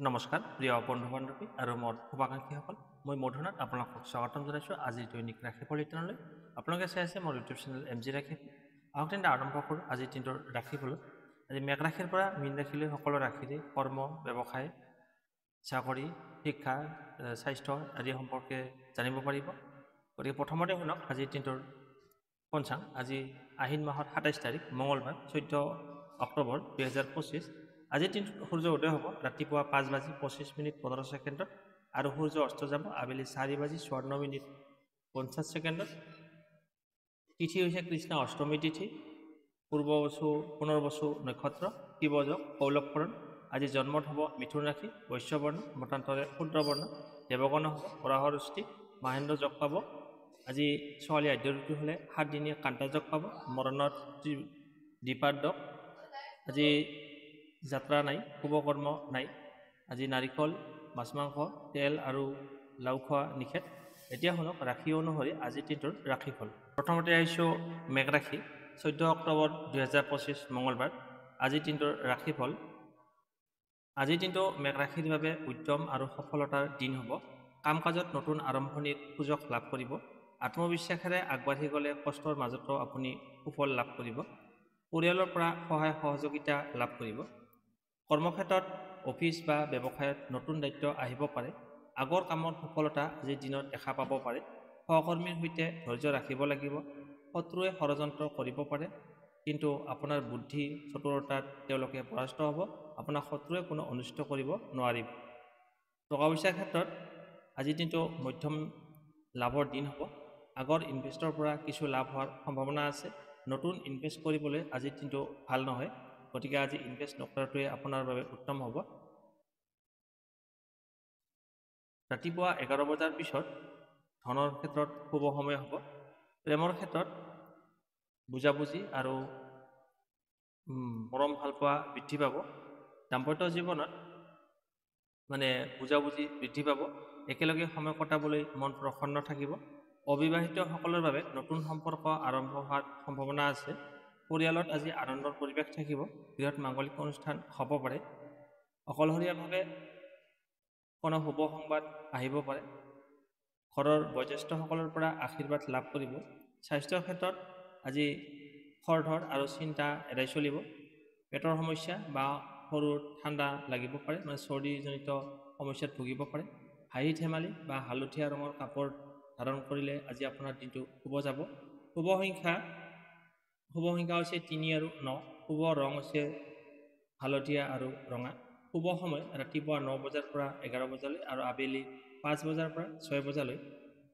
নমস্কাৰ প্ৰিয় বন্ধু বান্ধৱী আৰু মোৰ শুভাকাংক্ষীসকল মই মধুনাথ আপোনালোকক স্বাগতম জনাইছোঁ আজিৰ দৈনিক ৰাশি ফলিতনলৈ আপোনালোকে চাই আছে মোৰ ইউটিউব চেনেল MG ৰাশি আহক তেন্তে আৰম্ভ কৰোঁ আজিৰ দিনটোৰ ৰাশিফল আজি মেঘ ৰাশিৰ পৰা মীন ৰাশিলৈ সকলো ৰাশিৰে কৰ্ম ব্যৱসায় চাকৰি শিক্ষা স্বাস্থ্য আদি সম্পৰ্কে জানিব পাৰিব গতিকে প্ৰথমতে শুনক আজিৰ দিনটোৰ পঞ্চাং আজি আহিন মাহৰ 27 তাৰিখ মঙলবাৰ 14 অক্টোবৰ 2025 আজিৰ দিনটোত সূৰ্য উদয় হ'ব ৰাতিপুৱা 5:25:15 আৰু সূৰ্য অস্ত যাব আবেলি 4:54:50 তিথি হৈছে কৃষ্ণ অষ্টমী তিথি পূৰ্ববসু পুনৰ্বসু নক্ষত্ৰ শিৱযোগ কৌলভকৰণ আজি জন্মত হ'ব মিথুন ৰাশি বৈশ্যবৰ্ণ মতান্তৰে শূদ্ৰবৰ্ণ দেৱগণ হ'ব পৰাহৰষ্টি মহেন্দ্ৰ যোগ পাব আজি ছোৱালী আদ্য ঋতু হ'লে 7 দিনীয়া কান্তা যোগ পাব মৰণৰ দ্বিপাদ আজি যাত্ৰা নাই শুভকৰ্ম নাই আজি নাৰিকল মাছ মাংস তেল আৰু লাউ খোৱা নিষেধ এতিয়া শুনক ৰাশি অনুসৰি আজিৰ দিনটোৰ ৰাশিফল প্ৰথমতে আহিছোঁ মেঘ ৰাশি 14 অক্টোবৰ 2025 মঙলবাৰ আজিৰ দিনটোৰ ৰাশিফল আজিৰ দিনটো মেঘ ৰাশিৰ বাবে উদ্যম আৰু সফলতাৰ দিন হ'ব কাম কাজত নতুন আৰম্ভণিৰ সুযোগ লাভ কৰিব আত্মবিশ্বাসেৰে আগবাঢ়ি গ'লে কষ্টৰ মাজতো আপুনি সুফল লাভ কৰিব পৰিয়ালৰ পৰা সহায় সহযোগিতা লাভ কৰিব কৰ্মক্ষেত্ৰত অফিচ বা ব্যৱসায়ত নতুন দায়িত্ব আহিব পাৰে আগৰ কামৰ সফলতা আজিৰ দিনত দেখা পাব পাৰে সহকৰ্মীৰ সৈতে ধৈৰ্য ৰাখিব লাগিব শত্ৰুৱে ষড়যন্ত্ৰ কৰিব পাৰে কিন্তু আপোনাৰ বুদ্ধি চতুৰতাত তেওঁলোকে পৰাস্ত হ'ব আপোনাক শত্ৰুৱে কোনো অনিষ্ট কৰিব নোৱাৰিব টকা পইচাৰ ক্ষেত্ৰত আজিৰ দিনটো মধ্যম লাভৰ দিন হ'ব আগৰ ইনভেষ্টৰ পৰা কিছু লাভ হোৱাৰ সম্ভাৱনা আছে নতুন ইনভেষ্ট কৰিবলৈ আজিৰ দিনটো ভাল নহয় গতিকে আজি ইনভেষ্ট নকৰাটোৱে আপোনাৰ বাবে উত্তম হ'ব ৰাতিপুৱা 11 বজাৰ পিছত ধনৰ ক্ষেত্ৰত শুভ সময় হ'ব প্ৰেমৰ ক্ষেত্ৰত বুজাবুজি আৰু মৰম ভাল পোৱা বৃদ্ধি পাব দাম্পত্য জীৱনত বুজাবুজি বৃদ্ধি পাব একেলগে সময় কটাবলৈ মন প্ৰসন্ন থাকিব অবিবাহিতসকলৰ বাবে নতুন সম্পৰ্ক আৰম্ভ হোৱাৰ সম্ভাৱনা আছে পৰিয়ালত আজি আনন্দৰ পৰিৱেশ থাকিব বৃহৎ মাংগলিক অনুষ্ঠান হ'ব পাৰে অকলশৰীয়াভাৱে কোনো শুভ সংবাদ আহিব পাৰে ঘৰৰ বয়োজ্যেষ্ঠসকলৰ পৰা আশীৰ্বাদ লাভ কৰিব স্বাস্থ্যৰ ক্ষেত্ৰত আজি খৰধৰ আৰু চিন্তা এৰাই চলিব পেটৰ সমস্যা বা সৰু ঠাণ্ডা লাগিব পাৰে চৰ্দিজনিত সমস্যাত ভুগিব পাৰে হাঁহি ধেমালি বা হালধীয়া ৰঙৰ কাপোৰ ধাৰণ কৰিলে আজি আপোনাৰ দিনটো শুভ যাব শুভ সংখ্যা হৈছে 3 আৰু 9 শুভ ৰং হৈছে হালধীয়া আৰু ৰঙা শুভ সময় ৰাতিপুৱা 9 বজাৰ পৰা 11 বজালৈ আৰু আবেলি 5 বজাৰ পৰা 6 বজালৈ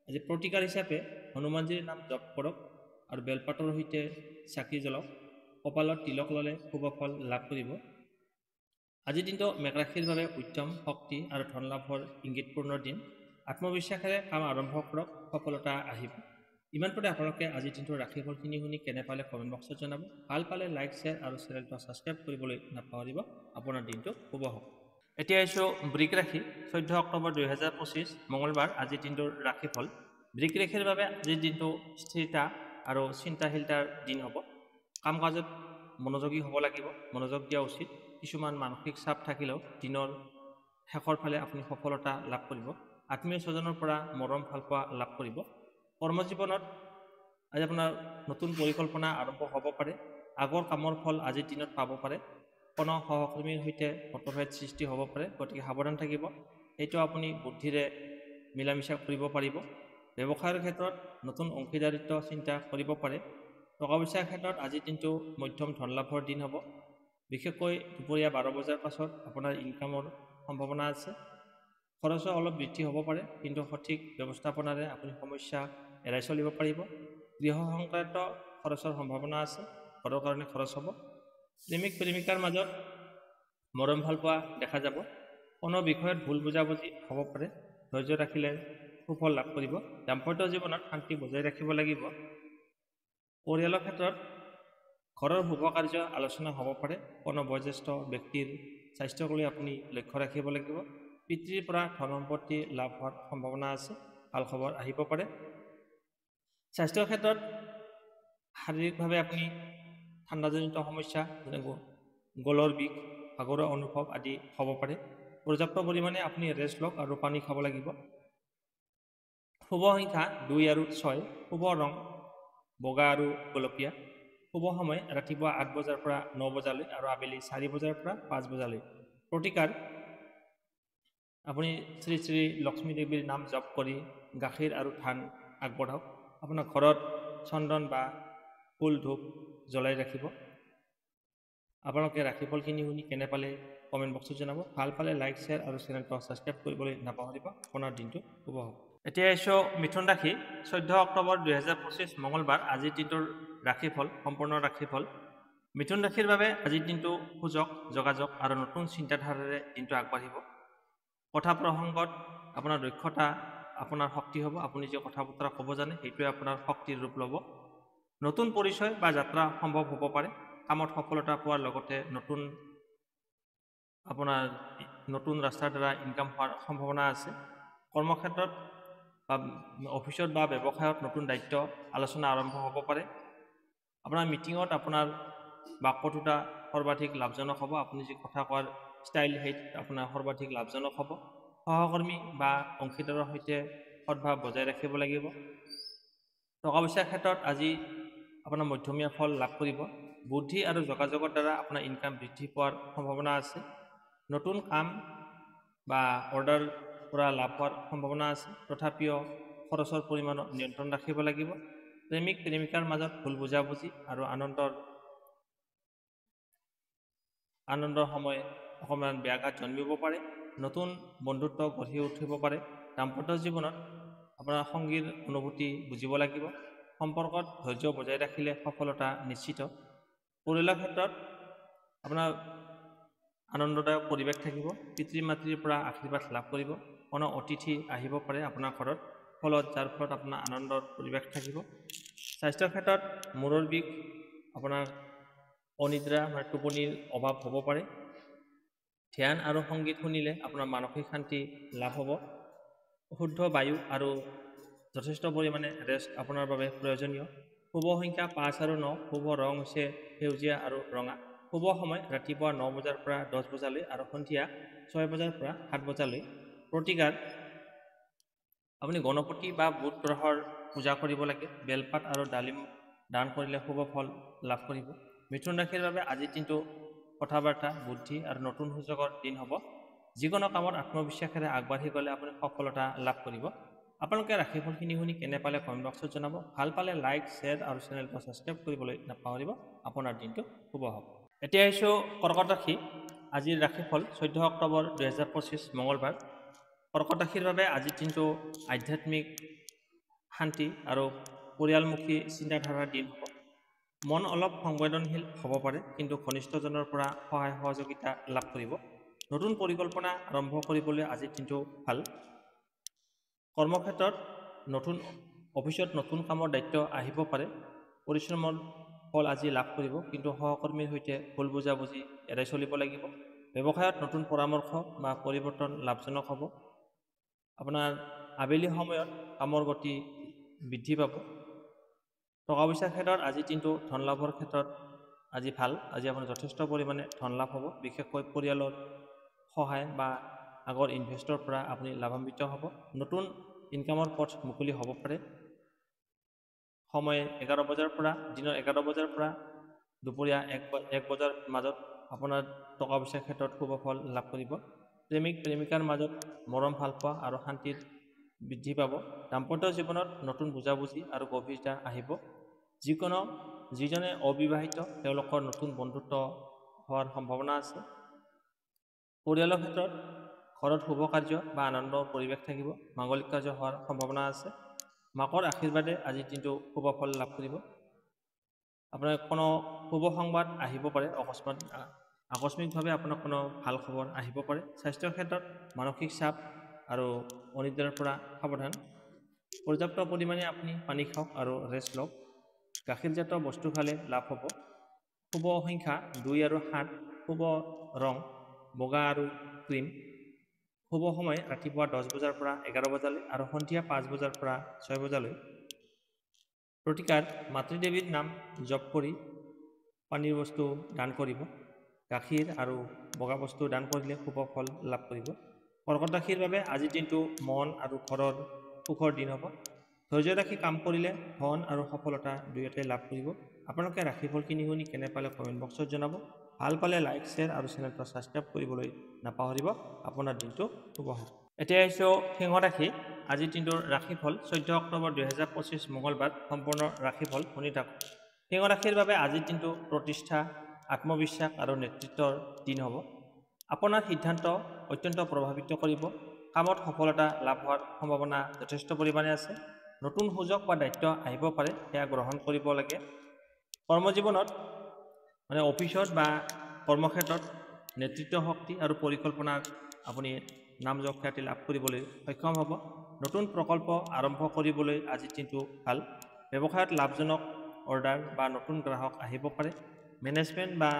আজি প্ৰতিকাৰ হিচাপে হনুমানজীৰ নাম জপ কৰক আৰু বেলপাতৰ সৈতে চাকি জ্বলাওক কপালত তিলক ল'লে শুভ ফল লাভ কৰিব আজিৰ দিনটো মেঘ ৰাশিৰ বাবে উদ্যম শক্তি আৰু ধন লাভৰ ইংগিতপূৰ্ণ দিন আত্মবিশ্বাসেৰে কাম আৰম্ভ কৰক সফলতা আহিব ইমানপৰে আপোনালোকে আজিৰ দিনটোৰ ৰাশিফলখিনি শুনি কেনে পালে কমেণ্ট বক্সত জনাব ভাল পালে লাইক শ্বেয়াৰ আৰু চেনেলটো ছাবস্ক্ৰাইব কৰিবলৈ নাপাহৰিব আপোনাৰ দিনটো শুভ হওক এতিয়া আহিছোঁ বৃষ ৰাশি 14 অক্টোবৰ 2025 মঙলবাৰ আজিৰ দিনটোৰ ৰাশিফল বৃষ ৰাশিৰ বাবে আজিৰ দিনটো স্থিৰতা আৰু চিন্তাশীলতাৰ দিন হ'ব কাম কাজত মনোযোগী হ'ব লাগিব মনোযোগ দিয়া উচিত কিছুমান মানসিক চাপ থাকিলেও দিনৰ শেষৰ ফালে আপুনি সফলতা লাভ কৰিব আত্মীয় স্বজনৰ পৰা মৰম ভাল পোৱা লাভ কৰিব কৰ্মজীৱনত আজি আপোনাৰ নতুন পৰিকল্পনা আৰম্ভ হ'ব পাৰে আগৰ কামৰ ফল আজিৰ দিনত পাব পাৰে কোনো সহকৰ্মীৰ সৈতে মতভেদ সৃষ্টি হ'ব পাৰে গতিকে সাৱধান থাকিব এইটো আপুনি বুদ্ধিৰে মিলা মিছা কৰিব পাৰিব ব্যৱসায়ৰ ক্ষেত্ৰত নতুন অংশীদাৰিত্ব চিন্তা কৰিব পাৰে টকা পইচাৰ ক্ষেত্ৰত আজিৰ দিনটো মধ্যম ধন লাভৰ দিন হ'ব বিশেষকৈ দুপৰীয়া 12 বজাৰ পাছত আপোনাৰ ইনকামৰ সম্ভাৱনা আছে খৰচ অলপ বৃদ্ধি হ'ব পাৰে কিন্তু সঠিক ব্যৱস্থাপনাৰে আপুনি সমস্যা এৰাই চলিব পাৰিব গৃহ সংক্ৰান্ত খৰচৰ সম্ভাৱনা আছে ঘৰৰ কাৰণে খৰচ হ'ব প্ৰেমিক প্ৰেমিকাৰ মাজত মৰম ভাল পোৱা দেখা যাব কোনো বিষয়ত ভুল বুজাবুজি হ'ব পাৰে ধৈৰ্য ৰাখিলে সুফল লাভ কৰিব দাম্পত্য জীৱনত শান্তি বজাই ৰাখিব লাগিব পৰিয়ালৰ ক্ষেত্ৰত ঘৰৰ শুভ কাৰ্য আলোচনা হ'ব পাৰে কোনো বয়োজ্যেষ্ঠ ব্যক্তিৰ স্বাস্থ্যক লৈ আপুনি লক্ষ্য ৰাখিব লাগিব পিতৃৰ পৰা ধন সম্পত্তি লাভ হোৱাৰ সম্ভাৱনা আছে ভাল খবৰ আহিব পাৰে স্বাস্থ্যৰ ক্ষেত্ৰত শাৰীৰিকভাৱে আপুনি ঠাণ্ডাজনিত সমস্যা যেনে গলৰ বিষ ভাগৰুৱা অনুভৱ আদি হ'ব পাৰে পৰ্যাপ্ত পৰিমাণে আপুনি ৰেষ্ট লওক আৰু পানী খাব লাগিব। শুভ সংখ্যা 2 আৰু 6, শুভ ৰং বগা আৰু গোলপীয়া, শুভ সময় ৰাতিপুৱা 8 বজাৰ পৰা 9 বজালৈ আৰু আবেলি 4 বজাৰ পৰা 5 বজালৈ। প্ৰতিকাৰ আপুনি শ্ৰী শ্ৰী লক্ষ্মী দেৱীৰ নাম জপ কৰি গাখীৰ আৰু ধান আগবঢ়াওক। আপোনাৰ ঘৰত চন্দন বা ফুল ধূপ জ্বলাই ৰাখিব। আপোনালোকে ৰাশিফলখিনি শুনি কেনে পালে কমেণ্ট বক্সত জনাব। ভাল পালে লাইক, শ্বেয়াৰ আৰু চেনেলটো ছাবস্ক্ৰাইব কৰিবলৈ নাপাহৰিব। আপোনাৰ দিনটো শুভ হওক। এতিয়া আহিছোঁ মিথুন ৰাশি। 14 অক্টোবৰ 2025 মঙলবাৰ আজিৰ দিনটোৰ ৰাশিফল, সম্পূৰ্ণ ৰাশিফল। মিথুন ৰাশিৰ বাবে আজিৰ দিনটো সুযোগ, যোগাযোগ আৰু নতুন চিন্তাধাৰাৰে দিনটো আগবাঢ়িব। কথা প্ৰসংগত আপোনাৰ দক্ষতা আপোনাৰ শক্তি হ'ব। আপুনি যে কথা বতৰা ক'ব জানে সেইটোৱে আপোনাৰ শক্তিৰ ৰূপ ল'ব। নতুন পৰিচয় বা যাত্ৰা সম্ভৱ হ'ব পাৰে। কামত সফলতা পোৱাৰ লগতে নতুন ৰাস্তাৰ দ্বাৰা ইনকাম হোৱাৰ সম্ভাৱনা আছে। কৰ্মক্ষেত্ৰত বা অফিচত বা ব্যৱসায়ত নতুন দায়িত্ব আলোচনা আৰম্ভ হ'ব পাৰে। আপোনাৰ মিটিঙত আপোনাৰ বাকপটুতা সৰ্বাধিক লাভজনক হ'ব। আপুনি যি কথা কোৱাৰ ষ্টাইল সেইটো আপোনাৰ সৰ্বাধিক লাভজনক হ'ব। সহকৰ্মী বা অংশীদাৰৰ সৈতে সদ্ভাৱ বজাই ৰাখিব লাগিব। টকা পইচাৰ ক্ষেত্ৰত আজি আপোনাৰ মধ্যমীয়া ফল লাভ কৰিব। বুদ্ধি আৰু যোগাযোগৰ দ্বাৰা আপোনাৰ ইনকাম বৃদ্ধি পোৱাৰ সম্ভাৱনা আছে। নতুন কাম বা অৰ্ডাৰ পৰা লাভ হোৱাৰ সম্ভাৱনা আছে। তথাপিও খৰচৰ পৰিমাণ নিয়ন্ত্ৰণ ৰাখিব লাগিব। প্ৰেমিক প্ৰেমিকাৰ মাজত ভুল বুজাবুজি আৰু আনন্দৰ সময় অকণমান ব্যাঘাত জন্মিব পাৰে। নতুন বন্ধুত্ব গঢ়ি উঠিব পাৰে। দাম্পত্য জীৱনত আপোনাৰ সংগীৰ অনুভূতি বুজিব লাগিব। সম্পৰ্কত ধৈৰ্য বজাই ৰাখিলে সফলতা নিশ্চিত। পৰিয়ালৰ ক্ষেত্ৰত আপোনাৰ আনন্দদায়ক পৰিৱেশ থাকিব। পিতৃ মাতৃৰ পৰা আশীৰ্বাদ লাভ কৰিব। কোনো অতিথি আহিব পাৰে আপোনাৰ ঘৰত, যাৰ ফলত আপোনাৰ আনন্দৰ পৰিৱেশ থাকিব। স্বাস্থ্যৰ ক্ষেত্ৰত মূৰৰ বিষ, আপোনাৰ অনিদ্ৰা টোপনিৰ অভাৱ হ'ব পাৰে। ধ্যান আৰু সংগীত শুনিলে আপোনাৰ মানসিক শান্তি লাভ হ'ব। শুদ্ধ বায়ু আৰু যথেষ্ট পৰিমাণে ৰেষ্ট আপোনাৰ বাবে প্ৰয়োজনীয়। শুভ সংখ্যা 5 আৰু 9, শুভ ৰং হৈছে সেউজীয়া আৰু ৰঙা। শুভ সময় ৰাতিপুৱা 9 বজাৰ পৰা 10 বজালৈ আৰু সন্ধিয়া 6 বজাৰ পৰা 7 বজালৈ। প্ৰতিকাৰ আপুনি গণপতি বা বুধ গ্ৰহৰ পূজা কৰিব লাগে। বেলপাত আৰু ডালিম দান কৰিলে শুভ ফল লাভ কৰিব। মিথুন ৰাশিৰ বাবে আজিৰ দিনটো কথা বাৰ্তা, বুদ্ধি আৰু নতুন সুযোগৰ দিন হ'ব। যিকোনো কামত আত্মবিশ্বাসেৰে আগবাঢ়ি গ'লে আপুনি সফলতা লাভ কৰিব। আপোনালোকে ৰাশিফলখিনি শুনি কেনে পালে কমেণ্ট বক্সত জনাব। ভাল পালে লাইক, শ্বেয়াৰ আৰু চেনেলটো ছাবস্ক্ৰাইব কৰিবলৈ নাপাহৰিব। আপোনাৰ দিনটো শুভ হওক। এতিয়া আহিছোঁ কৰ্কট ৰাশি। আজিৰ ৰাশিফল 14 অক্টোবৰ 2025 মঙলবাৰ। কৰ্কট ৰাশিৰ বাবে আজিৰ দিনটো আধ্যাত্মিক শান্তি আৰু পৰিয়ালমুখী চিন্তাধাৰাৰ দিন হ'ব। মন অলপ সংবেদনশীল হ'ব পাৰে, কিন্তু ঘনিষ্ঠজনৰ পৰা সহায় সহযোগিতা লাভ কৰিব। নতুন পৰিকল্পনা আৰম্ভ কৰিবলৈ আজিৰ দিনটো ভাল। কৰ্মক্ষেত্ৰত অফিচত নতুন কামৰ দায়িত্ব আহিব পাৰে। পৰিশ্ৰমৰ ফল আজি লাভ কৰিব, কিন্তু সহকৰ্মীৰ সৈতে ভুল বুজাবুজি এৰাই চলিব লাগিব। ব্যৱসায়ত নতুন পৰামৰ্শ বা পৰিৱৰ্তন লাভজনক হ'ব। আপোনাৰ আবেলি সময়ত কামৰ গতি বৃদ্ধি পাব। টকা পইচাৰ ক্ষেত্ৰত আজিৰ দিনটো ধন লাভৰ ক্ষেত্ৰত আজি ভাল। আজি আপোনাৰ যথেষ্ট পৰিমাণে ধন লাভ হ'ব। বিশেষকৈ পৰিয়ালৰ সহায় বা আগৰ ইনভেষ্টৰ পৰা আপুনি লাভান্বিত হ'ব। নতুন ইনকামৰ পথ মুকলি হ'ব পাৰে। সময় দিনৰ 11 বজাৰ পৰা দুপৰীয়া 1 বজাৰ মাজত আপোনাৰ টকা পইচাৰ ক্ষেত্ৰত শুভ ফল লাভ কৰিব। প্ৰেমিক প্ৰেমিকাৰ মাজত মৰম, ভালপোৱা আৰু শান্তিৰ বৃদ্ধি পাব। দাম্পত্য জীৱনত নতুন বুজাবুজি আৰু গভীৰতা আহিব। যিজনে অবিবাহিত তেওঁলোকৰ নতুন বন্ধুত্ব হোৱাৰ সম্ভাৱনা আছে। পৰিয়ালৰ ক্ষেত্ৰত ঘৰত শুভ কাৰ্য বা আনন্দৰ পৰিৱেশ থাকিব। মাংগলিক কাৰ্য হোৱাৰ সম্ভাৱনা আছে। মাকৰ আশীৰ্বাদে আজিৰ দিনটো শুভ ফল লাভ কৰিব। আপোনাৰ কোনো শুভ সংবাদ আহিব পাৰে। আকস্মিকভাৱে আপোনাৰ কোনো ভাল খবৰ আহিব পাৰে। স্বাস্থ্যৰ ক্ষেত্ৰত মানসিক চাপ আৰু অনিদ্ৰাৰ পৰা সাৱধান। পৰ্যাপ্ত পৰিমাণে আপুনি পানী খাওক আৰু ৰেষ্ট লওক। গাখীৰজাত বস্তু খালে লাভ হ'ব। শুভ সংখ্যা 2 আৰু 7, শুভ ৰং বগা আৰু ক্ৰীম। শুভ সময় ৰাতিপুৱা 10 বজাৰ পৰা 11 বজালৈ আৰু সন্ধিয়া 5 বজাৰ পৰা 6 বজালৈ। প্ৰতিকাৰ মাতৃদেৱীৰ নাম জপ কৰি পানীৰ বস্তু দান কৰিব। গাখীৰ আৰু বগা বস্তু দান কৰিলে শুভ ফল লাভ কৰিব। কৰ্কট ৰাশিৰ বাবে আজিৰ দিনটো মন আৰু ঘৰৰ সুখৰ দিন হ'ব। ধৈৰ্য ৰাখি কাম কৰিলে ধন আৰু সফলতা দুয়োটাই লাভ কৰিব। আপোনালোকে ৰাশিফলখিনি শুনি কেনে পালে কমেণ্ট বক্সত জনাব। ভাল পালে লাইক, শ্বেয়াৰ আৰু চেনেলটো ছাবস্ক্ৰাইব কৰিবলৈ নাপাহৰিব। আপোনাৰ দিনটো শুভ হওক। এতিয়া আহিছোঁ সিংহ ৰাশি। আজিৰ দিনটোৰ ৰাশিফল 14 অক্টোবৰ 2025 মঙলবাৰ সম্পূৰ্ণ ৰাশিফল শুনি থাকক। সিংহ ৰাশিৰ বাবে আজিৰ দিনটো প্ৰতিষ্ঠা, আত্মবিশ্বাস আৰু নেতৃত্বৰ দিন হ'ব। আপোনাৰ সিদ্ধান্ত অত্যন্ত প্ৰভাৱিত কৰিব। কামত সফলতা লাভ হোৱাৰ সম্ভাৱনা যথেষ্ট পৰিমাণে আছে। নতুন সুযোগ বা দায়িত্ব আহিব পাৰে, সেয়া গ্ৰহণ কৰিব লাগে। কৰ্মজীৱনত অফিচত বা কৰ্মক্ষেত্ৰত নেতৃত্ব শক্তি আৰু পৰিকল্পনাৰ আপুনি নামযশ খ্যাতি লাভ কৰিবলৈ সক্ষম হ'ব। নতুন প্ৰকল্প আৰম্ভ কৰিবলৈ আজিৰ দিনটো ভাল। ব্যৱসায়ত লাভজনক অৰ্ডাৰ বা নতুন গ্ৰাহক আহিব পাৰে। মেনেজমেণ্ট বা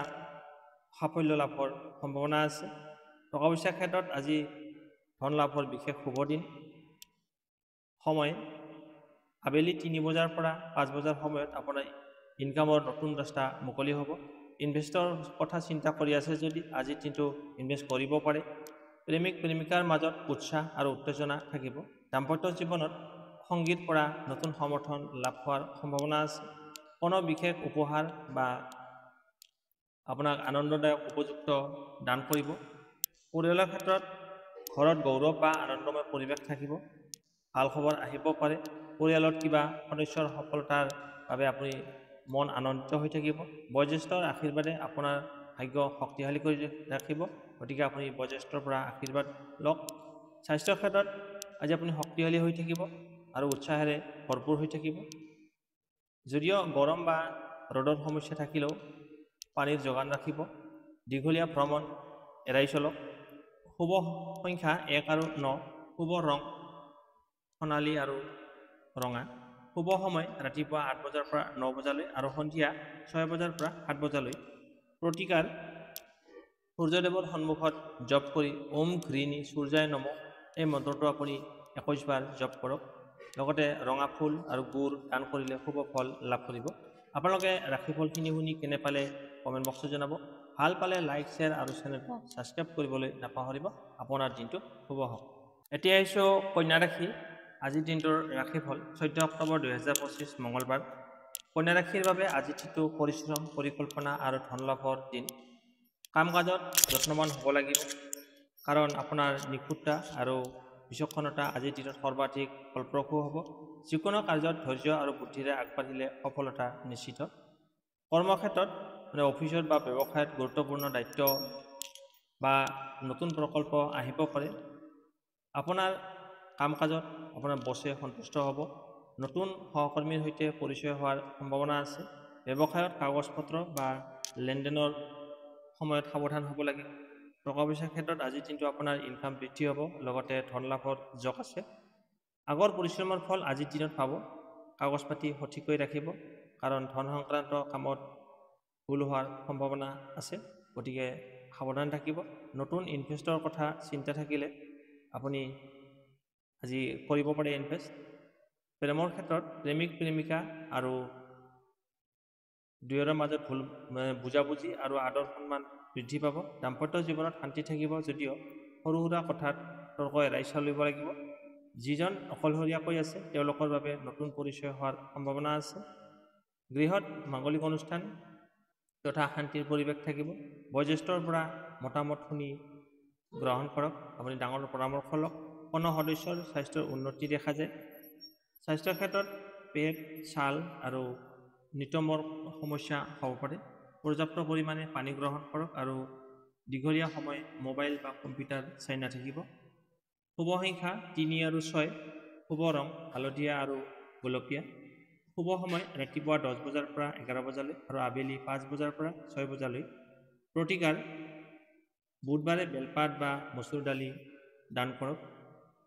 সাফল্য লাভৰ সম্ভাৱনা আছে। টকা পইচাৰ ক্ষেত্ৰত আজি ধন লাভৰ বিশেষ শুভ দিন। সময় আবেলি 3 বজাৰ পৰা 5 বজাৰ সময়ত আপোনাৰ ইনকামৰ নতুন ৰাস্তা মুকলি হ'ব। ইনভেষ্টৰ কথা চিন্তা কৰি আছে যদি আজিৰ দিনটো ইনভেষ্ট কৰিব পাৰে। প্ৰেমিক প্ৰেমিকাৰ মাজত উৎসাহ আৰু উত্তেজনা থাকিব। দাম্পত্য জীৱনত সংগীৰ পৰা নতুন সমৰ্থন লাভ হোৱাৰ সম্ভাৱনা আছে। কোনো বিশেষ উপহাৰ বা আপোনাক আনন্দদায়ক উপযুক্ত দান কৰিব। পৰিয়ালৰ ক্ষেত্ৰত ঘৰত গৌৰৱ বা আনন্দময় পৰিৱেশ থাকিব। ভাল খবৰ আহিব পাৰে। পৰিয়ালত কিবা সদস্যৰ সফলতাৰ বাবে আপুনি মন আনন্দিত হৈ থাকিব। বয়োজ্যেষ্ঠৰ আশীৰ্বাদে আপোনাৰ ভাগ্য শক্তিশালী কৰি ৰাখিব, গতিকে আপুনি বয়োজ্যেষ্ঠৰ পৰা আশীৰ্বাদ লওক। স্বাস্থ্যৰ ক্ষেত্ৰত আজি আপুনি শক্তিশালী হৈ থাকিব আৰু উৎসাহেৰে ভৰপূৰ হৈ থাকিব। যদিও গৰম বা ৰ'দৰ সমস্যা থাকিলেও পানীৰ যোগান ৰাখিব। দীঘলীয়া ভ্ৰমণ এৰাই চলক। শুভ সংখ্যা 1 আৰু 9। শুভ ৰং সোণালী আৰু ৰঙা। শুভ সময় ৰাতিপুৱা 8 বজাৰ পৰা 9 বজালৈ আৰু সন্ধিয়া 6 বজাৰ পৰা 7 বজালৈ। প্ৰতিকাৰ সূৰ্যদেৱৰ সন্মুখত জপ কৰি ওম ঘৃণী সূৰ্যায় নমঃ এই মন্ত্ৰটো আপুনি 21 বাৰ জপ কৰক। লগতে ৰঙা ফুল আৰু গুড় দান কৰিলে শুভ ফল লাভ কৰিব। আপোনালোকে ৰাশিফলখিনি শুনি কেনে পালে কমেণ্ট বক্সত জনাব। ভাল পালে লাইক, শ্বেয়াৰ আৰু চেনেলটো ছাবস্ক্ৰাইব কৰিবলৈ নাপাহৰিব। আপোনাৰ দিনটো শুভ হওক। এতিয়া আহিছোঁ কন্যা ৰাশি। আজিৰ দিনটোৰ ৰাশিফল 14 অক্টোবৰ 2025 মঙলবাৰ। কন্যা ৰাশিৰ বাবে আজিৰ দিনটো পৰিশ্ৰম, পৰিকল্পনা আৰু ধন লাভৰ দিন। কাম কাজত যত্নৱান হ'ব লাগিব, কাৰণ আপোনাৰ নিখুঁততা আৰু বিচক্ষণতা আজিৰ দিনত সৰ্বাধিক ফলপ্ৰসূ হ'ব। যিকোনো কাৰ্যত ধৈৰ্য আৰু বুদ্ধিৰে আগবাঢ়িলে সফলতা নিশ্চিত। কৰ্মক্ষেত্ৰত অফিচত বা ব্যৱসায়ত গুৰুত্বপূৰ্ণ দায়িত্ব বা নতুন প্ৰকল্প আহিব পাৰে। আপোনাৰ কাম কাজত আপোনাৰ বছে সন্তুষ্ট হ'ব। নতুন সহকৰ্মীৰ সৈতে পৰিচয় হোৱাৰ সম্ভাৱনা আছে। ব্যৱসায়ত কাগজ-পত্ৰ বা লেনদেনৰ সময়ত সাৱধান হ'ব লাগে। টকা পইচাৰ ক্ষেত্ৰত আজিৰ দিনটো আপোনাৰ ইনকাম বৃদ্ধি হ'ব, লগতে ধন লাভৰ যোগ আছে। আগৰ পৰিশ্ৰমৰ ফল আজিৰ দিনত পাব। কাগজ পাতি সঠিককৈ ৰাখিব, কাৰণ ধন সংক্ৰান্ত কামত ভুল হোৱাৰ সম্ভাৱনা আছে, গতিকে সাৱধান থাকিব। নতুন ইনভেষ্টৰ কথা চিন্তা থাকিলে আপুনি আজি কৰিব পাৰে ইনভেষ্ট। প্ৰেমৰ ক্ষেত্ৰত প্ৰেমিক প্ৰেমিকা আৰু দুয়োৰে মাজত ভুল বুজাবুজি আৰু আদৰ সন্মান বৃদ্ধি পাব। দাম্পত্য জীৱনত শান্তি থাকিব, যদিও সৰু সুৰা কথাত তৰ্ক এৰাই চলিব লাগিব। যিজন অকলশৰীয়াকৈ আছে তেওঁলোকৰ বাবে নতুন পৰিচয় হোৱাৰ সম্ভাৱনা আছে। গৃহত মাংগলিক অনুষ্ঠান তথা শান্তিৰ পৰিৱেশ থাকিব। বয়োজ্যেষ্ঠৰ পৰা মতামত শুনি গ্ৰহণ কৰক। আপুনি ডাঙৰ পৰামৰ্শ লওক। কোনো সদস্যৰ স্বাস্থ্যৰ উন্নতি দেখা যায়। স্বাস্থ্যৰ ক্ষেত্ৰত পেট, ছাল আৰু নিতমৰ সমস্যা হ'ব পাৰে। পৰ্যাপ্ত পৰিমাণে পানী গ্ৰহণ কৰক আৰু দীঘলীয়া সময় মোবাইল বা কম্পিউটাৰ চাই নাথাকিব। শুভ সংখ্যা 3 আৰু 6। শুভ ৰং হালধীয়া আৰু গোলপীয়া। শুভ সময় ৰাতিপুৱা 10 বজাৰ পৰা 11 বজালৈ আৰু আবেলি 5 বজাৰ পৰা 6 বজালৈ। প্ৰতিকাৰ বুধবাৰে বেলপাত বা মচুৰ দালি দান কৰক।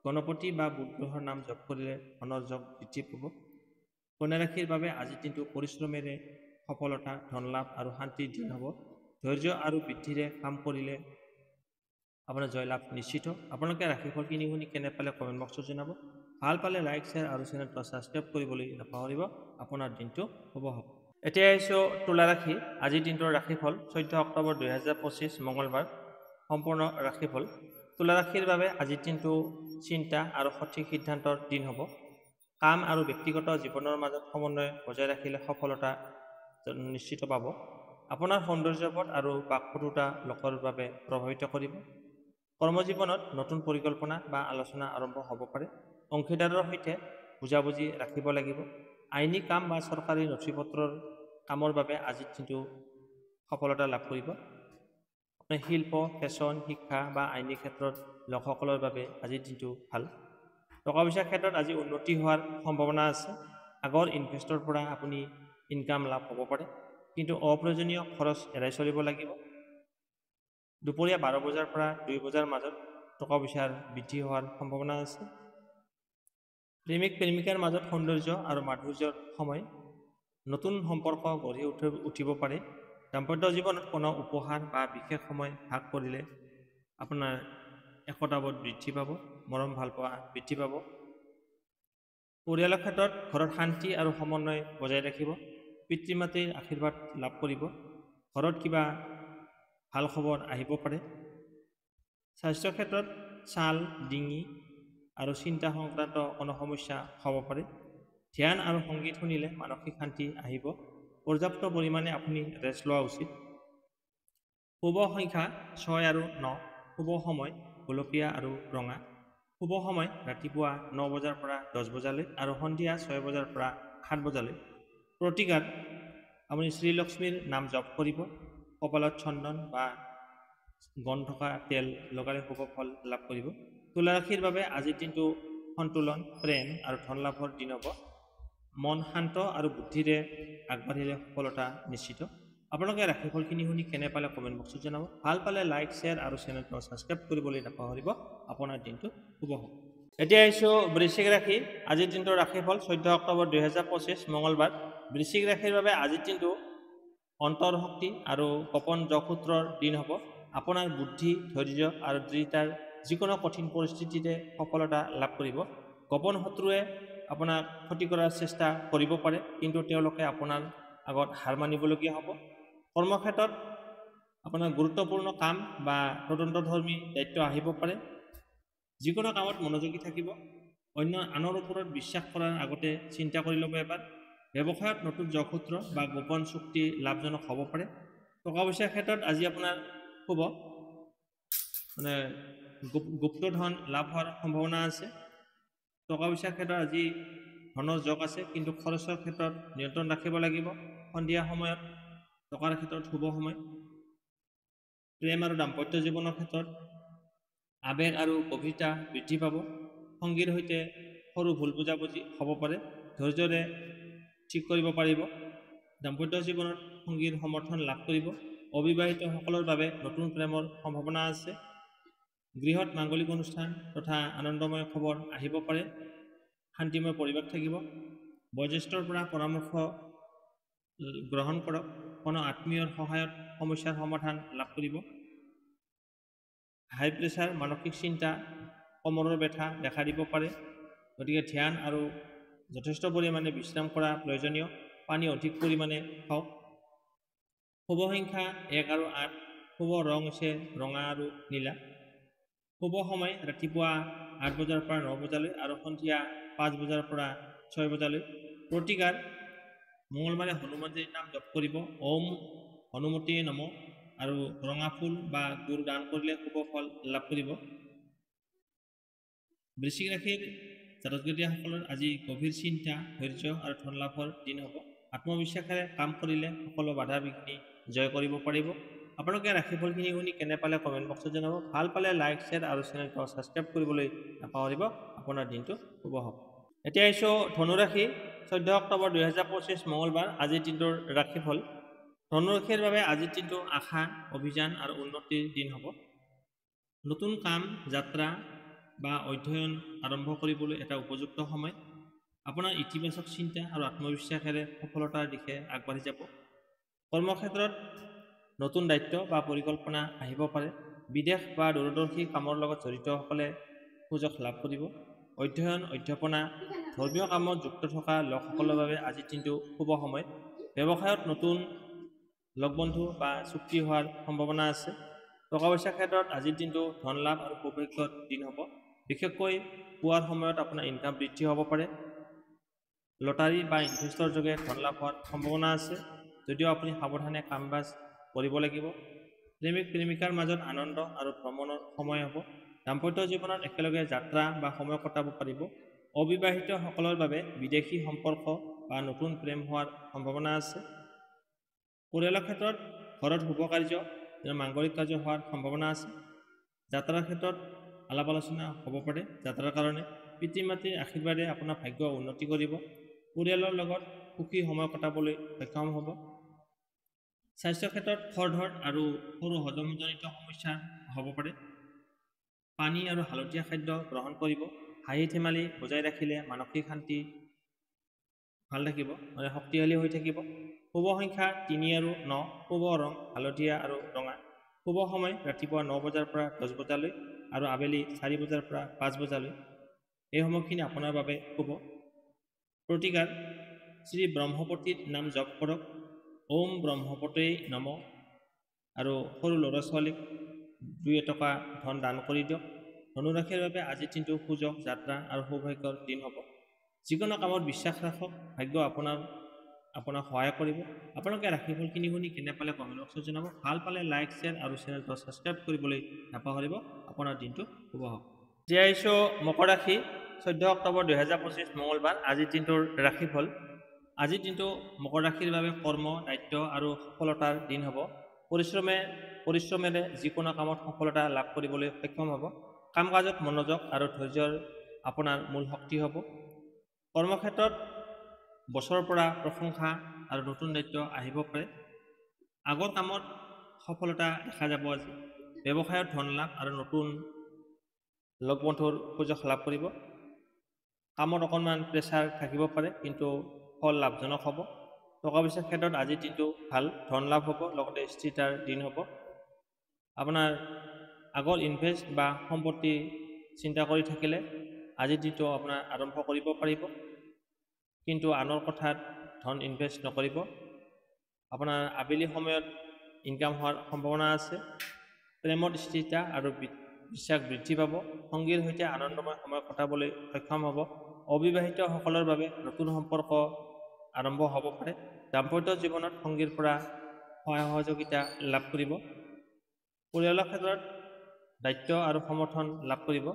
গণপতি বা বুধ গ্ৰহৰ নাম জপ কৰিলে ধনৰ যোগ বৃদ্ধি পাব। কন্যা ৰাশিৰ বাবে আজিৰ দিনটো পৰিশ্ৰমেৰে সফলতা, ধন লাভ আৰু শান্তিৰ দিন হ'ব। ধৈৰ্য আৰু বৃদ্ধিৰে কাম কৰিলে আপোনাৰ জয়লাভ নিশ্চিত। আপোনালোকে ৰাশিফলখিনি শুনি কেনে পালে কমেণ্ট বক্সত জনাব। ভাল পালে লাইক, শ্বেয়াৰ আৰু চেনেলটো ছাবস্ক্ৰাইব কৰিবলৈ নাপাহৰিব। আপোনাৰ দিনটো শুভ হওক। এতিয়া আহিছোঁ তুলা ৰাশি। আজিৰ দিনটোৰ ৰাশিফল 14 অক্টোবৰ 2025 মঙলবাৰ। সম্পূৰ্ণ ৰাশিফল। তুলা ৰাশিৰ বাবে আজিৰ দিনটো চিন্তা আৰু সঠিক সিদ্ধান্তৰ দিন হ'ব। কাম আৰু ব্যক্তিগত জীৱনৰ মাজত সমন্বয় বজাই ৰাখিলে সফলতা নিশ্চিত পাব। আপোনাৰ সৌন্দৰ্যবোধ আৰু বাকপটুতা লোকৰ বাবে প্ৰভাৱিত কৰিব। কৰ্মজীৱনত নতুন পৰিকল্পনা বা আলোচনা আৰম্ভ হ'ব পাৰে। অংশীদাৰৰ সৈতে বুজাবুজি ৰাখিব লাগিব। আইনী কাম বা চৰকাৰী নথিপত্ৰৰ কামৰ বাবে আজিৰ দিনটো সফলতা লাভ কৰিব। শিল্প, ফেশ্বন, শিক্ষা বা আইনী ক্ষেত্ৰত লোকসকলৰ বাবে আজিৰ দিনটো ভাল। টকা পইচাৰ ক্ষেত্ৰত আজি উন্নতি হোৱাৰ সম্ভাৱনা আছে। আগৰ ইনভেষ্টৰ পৰা আপুনি ইনকাম লাভ হ'ব পাৰে, কিন্তু অপ্ৰয়োজনীয় খৰচ এৰাই চলিব লাগিব। দুপৰীয়া 12 বজাৰ পৰা 2 বজাৰ মাজত টকা পইচাৰ বৃদ্ধি হোৱাৰ সম্ভাৱনা আছে। প্ৰেমিক প্ৰেমিকাৰ মাজত সৌন্দৰ্য আৰু মাধুৰ্যৰ সময়। নতুন সম্পৰ্ক গঢ়ি উঠিব পাৰে। দাম্পত্য জীৱনত কোনো উপহাৰ বা বিশেষ সময় ভাগ কৰিলে আপোনাৰ একতাবোধ বৃদ্ধি পাব, মৰম ভালপোৱা বৃদ্ধি পাব। পৰিয়ালৰ ক্ষেত্ৰত ঘৰত শান্তি আৰু সমন্বয় বজাই ৰাখিব। পিতৃ মাতৃৰ আশীৰ্বাদ লাভ কৰিব। ঘৰত কিবা ভাল খবৰ আহিব পাৰে। স্বাস্থ্যৰ ক্ষেত্ৰত ছাল, ডিঙি আৰু চিন্তা সংক্ৰান্ত কোনো সমস্যা হ'ব পাৰে। ধ্যান আৰু সংগীত শুনিলে মানসিক শান্তি আহিব। পৰ্যাপ্ত পৰিমাণে আপুনি ৰেষ্ট লোৱা উচিত। শুভ সংখ্যা 6 আৰু 9। শুভ সময় গোলপীয়া আৰু ৰঙা। শুভ সময় ৰাতিপুৱা 9 বজাৰ পৰা 10 বজালৈ আৰু সন্ধিয়া 6 বজাৰ পৰা 7 বজালৈ। প্ৰতিকাৰ আপুনি শ্ৰীলক্ষ্মীৰ নাম জপ কৰিব। কপালত চন্দন বা গন্ধ থকা তেল লগালে শুভ ফল লাভ কৰিব। তুলা ৰাশিৰ বাবে আজিৰ দিনটো সন্তুলন, প্ৰেম আৰু ধন লাভৰ দিন হ'ব। মন শান্ত আৰু বুদ্ধিৰে আগবাঢ়িলে সফলতা নিশ্চিত। আপোনালোকে ৰাশিফলখিনি শুনি কেনে পালে কমেণ্ট বক্সত জনাব। ভাল পালে লাইক, শ্বেয়াৰ আৰু চেনেলটো ছাবস্ক্ৰাইব কৰিবলৈ নাপাহৰিব। আপোনাৰ দিনটো শুভ হওক। এতিয়া আহিছোঁ বৃশ্চিক ৰাশি। আজিৰ দিনটোৰ ৰাশিফল 14 অক্টোবৰ 2025 মঙলবাৰ। বৃশ্চিক ৰাশিৰ বাবে আজিৰ দিনটো অন্তৰ্শক্তি আৰু গোপন যোগসূত্ৰৰ দিন হ'ব। আপোনাৰ বুদ্ধি, ধৈৰ্য আৰু দৃঢ়তাৰ যিকোনো কঠিন পৰিস্থিতিতে সফলতা লাভ কৰিব। গোপন শত্ৰুৱে আপোনাক ক্ষতি কৰাৰ চেষ্টা কৰিব পাৰে, কিন্তু তেওঁলোকে আপোনাৰ আগত হাৰ মানিবলগীয়া হ'ব। কৰ্মক্ষেত্ৰত আপোনাৰ গুৰুত্বপূৰ্ণ কাম বা তদন্তধৰ্মী দায়িত্ব আহিব পাৰে। যিকোনো কামত মনোযোগী থাকিব। আনৰ ওপৰত বিশ্বাস কৰাৰ আগতে চিন্তা কৰি ল'ব এবাৰ। ব্যৱসায়ত নতুন যোগসূত্ৰ বা গোপন চুক্তি লাভজনক হ'ব পাৰে। টকা পইচাৰ ক্ষেত্ৰত আজি আপোনাৰ শুভ গুপ্তধন লাভ হোৱাৰ সম্ভাৱনা আছে। টকা পইচাৰ ক্ষেত্ৰত আজি ধনৰ যোগ আছে, কিন্তু খৰচৰ ক্ষেত্ৰত নিয়ন্ত্ৰণ ৰাখিব লাগিব। সন্ধিয়া সময়ত টকাৰ ক্ষেত্ৰত শুভ সময়। প্ৰেম আৰু দাম্পত্য জীৱনৰ ক্ষেত্ৰত আৱেগ আৰু গভীৰতা বৃদ্ধি পাব। সংগীৰ সৈতে সৰু ভুল বুজাবুজি হ'ব পাৰে, ধৈৰ্যৰে ঠিক কৰিব পাৰিব। দাম্পত্য জীৱনত সংগীৰ সমৰ্থন লাভ কৰিব। অবিবাহিতসকলৰ বাবে নতুন প্ৰেমৰ সম্ভাৱনা আছে। গৃহত মাংগলিক অনুষ্ঠান তথা আনন্দময় খবৰ আহিব পাৰে। শান্তিময় পৰিৱেশ থাকিব। বয়োজ্যেষ্ঠৰ পৰা পৰামৰ্শ গ্ৰহণ কৰক। কোনো আত্মীয়ৰ সহায়ত সমস্যাৰ সমাধান লাভ কৰিব। হাই প্ৰেছাৰ, মানসিক চিন্তা, কমৰৰ ব্যথা দেখা দিব পাৰে। গতিকে ধ্যান আৰু যথেষ্ট পৰিমাণে বিশ্ৰাম কৰা প্ৰয়োজনীয়। পানী অধিক পৰিমাণে খাওক। শুভ সংখ্যা 1 আৰু 8। শুভ ৰং হৈছে ৰঙা আৰু নীলা। শুভ সময় ৰাতিপুৱা 8 বজাৰ পৰা 9 বজালৈ আৰু সন্ধিয়া 5 বজাৰ পৰা 6 বজালৈ। প্ৰতিকাৰ মঙলবাৰে হনুমানজীৰ নাম জপ কৰিব। ওম হনুমতে নমঃ আৰু ৰঙা ফুল বা গুৰ দান কৰিলে শুভ ফল লাভ কৰিব। বৃশ্চিক ৰাশিৰ জাতক জাতিকাসকলৰ আজি গভীৰ চিন্তা, ধৈৰ্য আৰু ধন লাভৰ দিন হ'ব। আত্মবিশ্বাসেৰে কাম কৰিলে সকলো বাধা বিঘ্নি জয় কৰিব পাৰিব। আপোনালোকে ৰাশিফলখিনি শুনি কেনে পালে কমেণ্ট বক্সত জনাব। ভাল পালে লাইক, শ্বেয়াৰ আৰু চেনেলটো ছাবস্ক্ৰাইব কৰিবলৈ নাপাহৰিব। আপোনাৰ দিনটো শুভ হওক। এতিয়া আহিছোঁ ধনুৰাশি। 14 অক্টোবৰ 2025 মঙলবাৰ। আজিৰ দিনটোৰ ৰাশিফল। ধনুৰাশিৰ বাবে আজিৰ দিনটো আশা, অভিযান আৰু উন্নতিৰ দিন হ'ব। নতুন কাম, যাত্ৰা বা অধ্যয়ন আৰম্ভ কৰিবলৈ এটা উপযুক্ত সময়। আপোনাৰ ইতিবাচক চিন্তা আৰু আত্মবিশ্বাসেৰে সফলতাৰ দিশে আগবাঢ়ি যাব। কৰ্মক্ষেত্ৰত নতুন দায়িত্ব বা পৰিকল্পনা আহিব পাৰে। বিদেশ বা দূৰদৰ্শী কামৰ লগত জড়িতসকলে সুযোগ লাভ কৰিব। অধ্যয়ন, অধ্যাপনা, ধৰ্মীয় কামত যুক্ত থকা লোকসকলৰ বাবে আজিৰ দিনটো শুভ সময়। ব্যৱসায়ত নতুন লগ বন্ধু বা চুক্তি হোৱাৰ সম্ভাৱনা আছে। টকা পইচাৰ ক্ষেত্ৰত আজিৰ দিনটো ধন লাভ আৰু সৌভাগ্যৰ দিন হ'ব। বিশেষকৈ পুৱাৰ সময়ত আপোনাৰ ইনকাম বৃদ্ধি হ'ব পাৰে। লটাৰী বা ইনভেষ্টৰ যোগে ধন লাভ হোৱাৰ সম্ভাৱনা আছে, যদিও আপুনি সাৱধানে কাম কাজ কৰিব লাগিব। প্ৰেমিক প্ৰেমিকাৰ মাজত আনন্দ আৰু ভ্ৰমণৰ সময় হ'ব। দাম্পত্য জীৱনত একেলগে যাত্ৰা বা সময় কটাব পাৰিব। অবিবাহিতসকলৰ বাবে বিদেশী সম্পৰ্ক বা নতুন প্ৰেম হোৱাৰ সম্ভাৱনা আছে। পৰিয়ালৰ ক্ষেত্ৰত ঘৰত শুভ কাৰ্য, মাংগলিক কাৰ্য হোৱাৰ সম্ভাৱনা আছে। যাত্ৰাৰ ক্ষেত্ৰত আলাপ আলোচনা হ'ব পাৰে। যাত্ৰাৰ কাৰণে পিতৃ মাতৃৰ আশীৰ্বাদে আপোনাৰ ভাগ্য উন্নতি কৰিব। পৰিয়ালৰ লগত সুখী সময় কটাবলৈ সক্ষম হ'ব। স্বাস্থ্যৰ ক্ষেত্ৰত খৰধৰ আৰু সৰু হজমজনিত সমস্যা হ'ব পাৰে। পানী আৰু হালধীয়া খাদ্য গ্ৰহণ কৰিব। হাঁহি ধেমালি বজাই ৰাখিলে মানসিক শান্তি ভাল থাকিব, শক্তিশালী হৈ থাকিব। শুভ সংখ্যা 3 আৰু 9, শুভ ৰং হালধীয়া আৰু ৰঙা। শুভ সময় ৰাতিপুৱা 9 বজাৰ পৰা 10 বজালৈ আৰু আবেলি 4 বজাৰ পৰা 5 বজালৈ। এই সময়খিনি আপোনাৰ বাবে শুভ। প্ৰতিকাৰ: শ্ৰী ব্ৰহ্মপতিৰ নাম জপ কৰক। ওম ব্ৰহ্মপতে নম। আৰু সৰু ল'ৰা ছোৱালীক 2 টকা ধন দান কৰি দিয়ক। ধনুৰাশিৰ বাবে আজিৰ দিনটো সুযোগ, যাত্ৰা আৰু সৌভাগ্যৰ দিন হ'ব। যিকোনো কামত বিশ্বাস ৰাখক, ভাগ্য আপোনাক সহায় কৰিব। আপোনালোকে ৰাশিফলখিনি শুনি কেনে পালে কমেণ্ট বক্সত জনাব। ভাল পালে লাইক, শ্বেয়াৰ আৰু চেনেলটো ছাবস্ক্ৰাইব কৰিবলৈ নাপাহৰিব। আপোনাৰ দিনটো শুভ হওক। এতিয়া আহিছোঁ মকৰ ৰাশি, 14 অক্টোবৰ 2025 মঙলবাৰ। আজিৰ দিনটোৰ ৰাশিফল। আজিৰ দিনটো মকৰ ৰাশিৰ বাবে কৰ্ম, দায়িত্ব আৰু সফলতাৰ দিন হ'ব। পৰিশ্ৰমেৰে যিকোনো কামত সফলতা লাভ কৰিবলৈ সক্ষম হ'ব। কাম কাজত মনোযোগ আৰু ধৈৰ্যৰ আপোনাৰ মূল শক্তি হ'ব। কৰ্মক্ষেত্ৰত বছৰৰ পৰা প্ৰশংসা আৰু নতুন দায়িত্ব আহিব পাৰে। আগৰ কামত সফলতা দেখা যাব আজি। ব্যৱসায়ত ধন লাভ আৰু নতুন লগ বন্ধুৰ সুযোগ লাভ কৰিব। কামত অকণমান প্ৰেছাৰ থাকিব পাৰে, কিন্তু ফল লাভজনক হ'ব। টকা পইচাৰ ক্ষেত্ৰত আজিৰ দিনটো ভাল, ধন লাভ হ'ব, লগতে স্থিৰতাৰ দিন হ'ব। আপোনাৰ আগৰ ইনভেষ্ট বা সম্পত্তি চিন্তা কৰি থাকিলে আজিৰ দিনটো আপোনাৰ আৰম্ভ কৰিব পাৰিব, কিন্তু আনৰ কথাত ধন ইনভেষ্ট নকৰিব। আপোনাৰ আবেলি সময়ত ইনকাম হোৱাৰ সম্ভাৱনা আছে। প্ৰেমত স্থিৰতা আৰু বিশ্বাস বৃদ্ধি পাব। সংগীৰ সৈতে আনন্দময় সময় কটাবলৈ সক্ষম হ'ব। অবিবাহিতসকলৰ বাবে নতুন সম্পৰ্ক আৰম্ভ হ'ব পাৰে। দাম্পত্য জীৱনত সংগীৰ পৰা সহায় সহযোগিতা লাভ কৰিব। পৰিয়ালৰ ক্ষেত্ৰত দায়িত্ব আৰু সমৰ্থন লাভ কৰিব।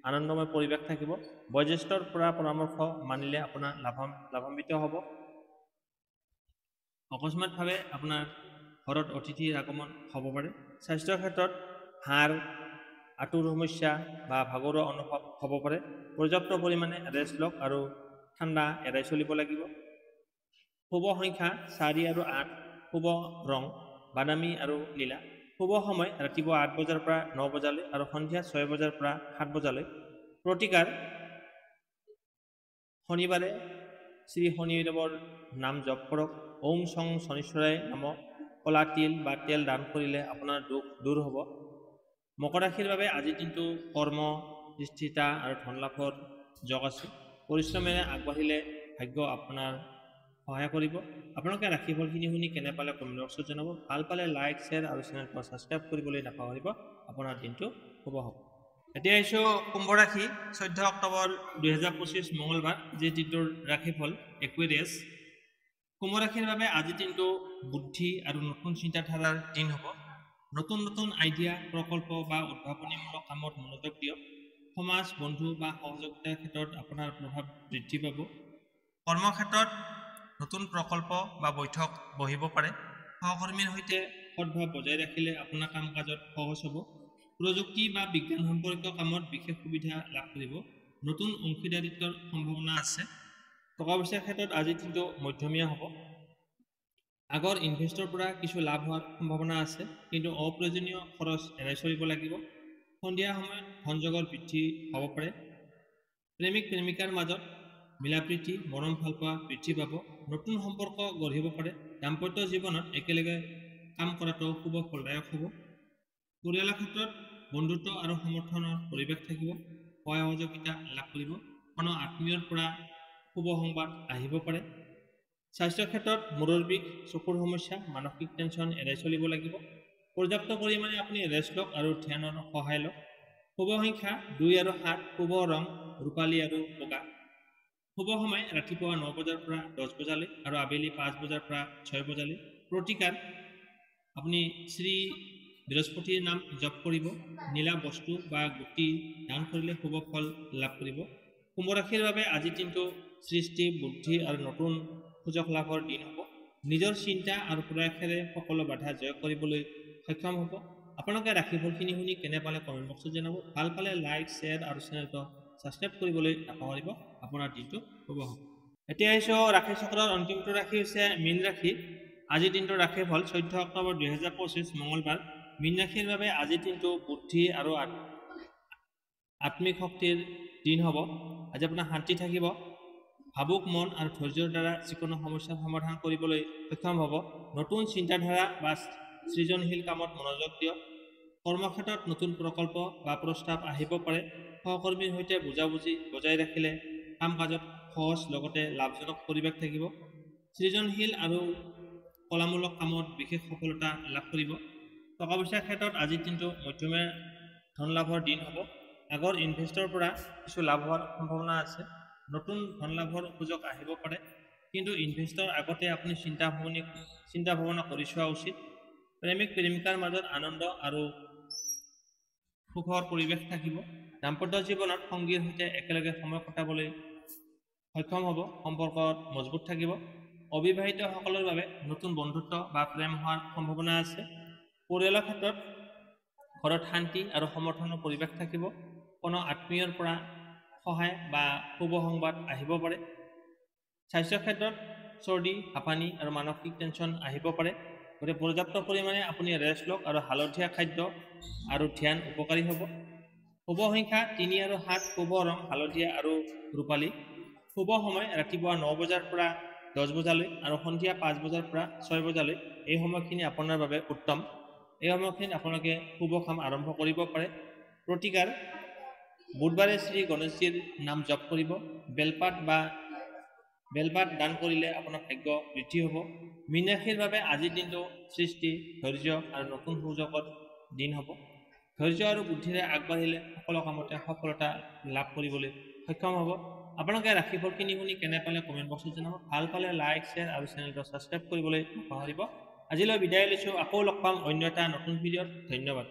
আনন্দময় পৰিৱেশ থাকিব। বয়োজ্যেষ্ঠৰ পৰা পৰামৰ্শ মানিলে আপোনাৰ লাভান্বিত হ'ব। অকস্মাতভাৱে আপোনাৰ ঘৰত অতিথিৰ আগমন হ'ব পাৰে। স্বাস্থ্যৰ ক্ষেত্ৰত হাড়, আঁঠুৰ সমস্যা বা ভাগৰুৱা অনুভৱ হ'ব পাৰে। পৰ্যাপ্ত পৰিমাণে ৰেষ্ট লওক আৰু ঠাণ্ডা এৰাই চলিব লাগিব। শুভ সংখ্যা 4 আৰু 8, শুভ ৰং বাদামী আৰু নীলা। শুভ সময় ৰাতিপুৱা 8 বজাৰ পৰা 9 বজালৈ আৰু সন্ধিয়া 6 বজাৰ পৰা 7 বজালৈ। প্ৰতিকাৰ: শনিবাৰে শ্ৰী শনিদেৱৰ নাম জপ কৰক। ওম শং শনিশ্বৰায় নমঃ। কলা তিল বা তেল দান কৰিলে আপোনাৰ দুখ দূৰ হ'ব। মকৰ ৰাশিৰ বাবে আজিৰ দিনটো কৰ্ম, স্থিৰতা আৰু ধন লাভৰ যোগ আছে। পৰিশ্ৰমেৰে আগবাঢ়িলে ভাগ্য আপোনাৰ সহায় কৰিব। আপোনালোকে ৰাশিফলখিনি শুনি কেনে পালে কমেণ্ট বক্সত জনাব। ভাল পালে লাইক, শ্বেয়াৰ আৰু চেনেলটো ছাবস্ক্ৰাইব কৰিবলৈ নাপাহৰিব। আপোনাৰ দিনটো শুভ হওক। এতিয়া আহিছোঁ কুম্ভ ৰাশি, 14 অক্টোবৰ 2025 মঙলবাৰ। আজিৰ দিনটোৰ ৰাশিফল একুৱেৰিয়াছ। কুম্ভ ৰাশিৰ বাবে আজিৰ দিনটো বুদ্ধি আৰু নতুন চিন্তাধাৰাৰ দিন হ'ব। নতুন নতুন আইডিয়া, প্ৰকল্প বা উদ্ভাৱনীমূলক কামত মনোযোগ দিয়ক। সমাজ, বন্ধু বা সহযোগিতাৰ ক্ষেত্ৰত আপোনাৰ প্ৰভাৱ বৃদ্ধি পাব। কৰ্মক্ষেত্ৰত নতুন প্ৰকল্প বা বৈঠক বহিব পাৰে। সহকৰ্মীৰ সৈতে সদ্ভাৱ বজাই ৰাখিলে আপোনাৰ কাম কাজত সহজ হ'ব। প্ৰযুক্তি বা বিজ্ঞান সম্পৰ্কীয় কামত বিশেষ সুবিধা লাভ কৰিব। নতুন অংশীদাৰিত্বৰ সম্ভাৱনা আছে। টকা পইচাৰ ক্ষেত্ৰত আজিৰ দিনটো মধ্যমীয়া হ'ব। আগৰ ইনভেষ্টৰ পৰা কিছু লাভ হোৱাৰ সম্ভাৱনা আছে, কিন্তু অপ্ৰয়োজনীয় খৰচ এৰাই চলিব লাগিব। সন্ধিয়া সময়ত ধনযোগৰ বৃদ্ধি হ'ব পাৰে। প্ৰেমিক প্ৰেমিকাৰ মাজত মিলাপ্ৰীতি, মৰম ভালপোৱা বৃদ্ধি পাব। নতুন সম্পৰ্ক গঢ়িব পাৰে। দাম্পত্য জীৱনত একেলগে কাম কৰাটো শুভ ফলদায়ক হ'ব। পৰিয়ালৰ ক্ষেত্ৰত বন্ধুত্ব আৰু সমৰ্থনৰ পৰিৱেশ থাকিব। সহায় সহযোগিতা লাভ কৰিব। কোনো আত্মীয়ৰ পৰা শুভ সংবাদ আহিব পাৰে। স্বাস্থ্যৰ ক্ষেত্ৰত মূৰৰ বিষ, চকুৰ সমস্যা, মানসিক টেনশ্যন এৰাই চলিব লাগিব। পৰ্যাপ্ত পৰিমাণে আপুনি ৰেষ্ট লওক আৰু ধ্যানৰ সহায় লওক। শুভ সংখ্যা 2 আৰু 7, শুভ ৰং ৰূপালী আৰু বগা। শুভ সময় ৰাতিপুৱা 9 বজাৰ পৰা 10 বজালৈ আৰু আবেলি 5 বজাৰ পৰা 6 বজালৈ। প্ৰতিকাৰ আপুনি শ্ৰী বৃহস্পতিৰ নাম জপ কৰিব। নীলা বস্তু বা গুটি দান কৰিলে শুভ ফল লাভ কৰিব। কুম্ভ ৰাশিৰ বাবে আজিৰ দিনটো সৃষ্টি, বুদ্ধি আৰু নতুন সুযোগ লাভৰ দিন হ'ব। নিজৰ চিন্তা আৰু প্ৰয়াসেৰে সকলো বাধা জয় কৰিবলৈ সক্ষম হ'ব। আপোনালোকে ৰাশিফলখিনি শুনি কেনে পালে কমেণ্ট বক্সত জনাব। ভাল পালে লাইক, শ্বেয়াৰ আৰু চেনেলটো ছাবস্ক্ৰাইব কৰিবলৈ নাপাহৰিব। আপোনাৰ দিনটো শুভ হওক। এতিয়া আহিছোঁ ৰাশি চক্ৰৰ অন্তিমটো ৰাশি হৈছে মীন ৰাশি। আজিৰ দিনটোৰ ৰাশিফল 14 অক্টোবৰ 2025 মঙলবাৰ। মীন ৰাশিৰ বাবে আজিৰ দিনটো বুদ্ধি আৰু আত্মিক শক্তিৰ দিন হ'ব। আজি আপোনাৰ শান্তি থাকিব। ভাবুক মন আৰু ধৈৰ্যৰ দ্বাৰা যিকোনো সমস্যাৰ সমাধান কৰিবলৈ সক্ষম হ'ব। নতুন চিন্তাধাৰা বা সৃজনশীল কামত মনোযোগ দিয়ক। কৰ্মক্ষেত্ৰত নতুন প্ৰকল্প বা প্ৰস্তাৱ আহিব পাৰে। সহকৰ্মীৰ সৈতে বুজাবুজি বজাই ৰাখিলে কাম কাজত সহজ লগতে লাভজনক পৰিৱেশ থাকিব। সৃজনশীল আৰু কলামূলক কামত বিশেষ সফলতা লাভ কৰিব। টকা পইচাৰ ক্ষেত্ৰত আজিৰ দিনটো মধ্যমীয়া ধন লাভৰ দিন হ'ব। আগৰ ইনভেষ্টৰ পৰা কিছু লাভ হোৱাৰ সম্ভাৱনা আছে। নতুন ধন লাভৰ সুযোগ আহিব পাৰে, কিন্তু ইনভেষ্টৰ আগতে আপুনি চিন্তা ভাৱনা কৰি চোৱা উচিত। প্ৰেমিক প্ৰেমিকাৰ মাজত আনন্দ আৰু সুখৰ পৰিৱেশ থাকিব। দাম্পত্য জীৱনত সংগীৰ সৈতে একেলগে সময় কটাবলৈ সক্ষম হ'ব। সম্পৰ্কত মজবুত থাকিব। অবিবাহিতসকলৰ বাবে নতুন বন্ধুত্ব বা প্ৰেম হোৱাৰ সম্ভাৱনা আছে। পৰিয়ালৰ ক্ষেত্ৰত ঘৰত শান্তি আৰু সমৰ্থনৰ পৰিৱেশ থাকিব। কোনো আত্মীয়ৰ পৰা সহায় বা শুভ সংবাদ আহিব পাৰে। স্বাস্থ্যৰ ক্ষেত্ৰত চৰ্দি, হাঁপানি আৰু মানসিক টেনশ্যন আহিব পাৰে। গতিকে পৰ্যাপ্ত পৰিমাণে আপুনি ৰেষ্ট লওক আৰু হালধীয়া খাদ্য আৰু ধ্যান উপকাৰী হ'ব। শুভ সংখ্যা 3 আৰু 7, শুভ ৰং হালধীয়া আৰু ৰূপালী। শুভ সময় ৰাতিপুৱা 9 বজাৰ পৰা 10 বজালৈ আৰু সন্ধিয়া 5 বজাৰ পৰা 6 বজালৈ। এই সময়খিনি আপোনাৰ বাবে উত্তম। এই সময়খিনিত আপোনালোকে শুভ কাম আৰম্ভ কৰিব পাৰে। প্ৰতিকাৰ বুধবাৰে শ্ৰী গণেশজীৰ নাম জপ কৰিব। বেলপাত দান কৰিলে আপোনাৰ ভাগ্য বৃদ্ধি হ'ব। মীন ৰাশিৰ বাবে আজিৰ দিনটো সৃষ্টি, ধৈৰ্য আৰু নতুন সুযোগৰ দিন হ'ব। ধৈৰ্য আৰু বুদ্ধিৰে আগবাঢ়িলে সকলো কামতে সফলতা লাভ কৰিবলৈ সক্ষম হ'ব। আপোনালোকে ৰাশিফলখিনি শুনি কেনে পালে কমেণ্ট বক্সত জনাব। ভাল পালে লাইক, শ্বেয়াৰ আৰু চেনেলটো ছাবস্ক্ৰাইব কৰিবলৈ নাপাহৰিব। আজিলৈ বিদায় লৈছোঁ। আকৌ লগ পাম অন্য এটা নতুন ভিডিঅ'ত। ধন্যবাদ।